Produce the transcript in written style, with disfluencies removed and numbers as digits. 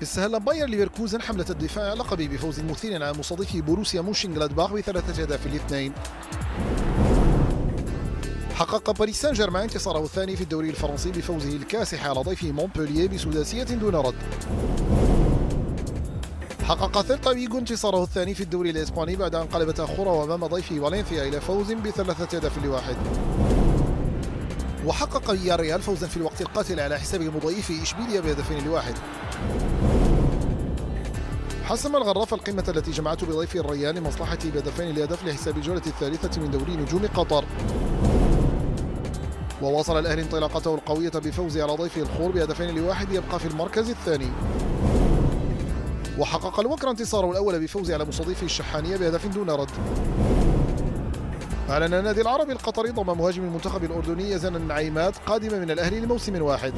استهل باير ليفركوزن حملة الدفاع اللقبي بفوز مثير على مستضيفه بروسيا مونشنغلادباخ ب3 أهداف. حقق باريس سان جيرمان انتصاره الثاني في الدوري الفرنسي بفوزه الكاسح على ضيفه مونبولييه بسداسية دون رد. حقق سيلتا فيغو انتصاره الثاني في الدوري الإسباني بعد أن قلبت أخره أمام ضيفه فالنسيا إلى فوز ب3 أهداف. وحقق فياريال فوزا في الوقت القاتل على حساب مضيفه إشبيليا ب2 حسم الغراف القمة التي جمعته بضيف الريان لمصلحته ب2 لحساب الجولة الثالثة من دوري نجوم قطر. وواصل الأهلي انطلاقته القوية بفوزه على ضيفه الخور ب2 يبقى في المركز الثاني. وحقق الوكر انتصاره الأول بفوزه على مستضيفه الشحانية بهدف دون رد. أعلن النادي العربي القطري ضم مهاجم المنتخب الأردني يزن النعيمات قادمة من الأهلي لموسم واحد.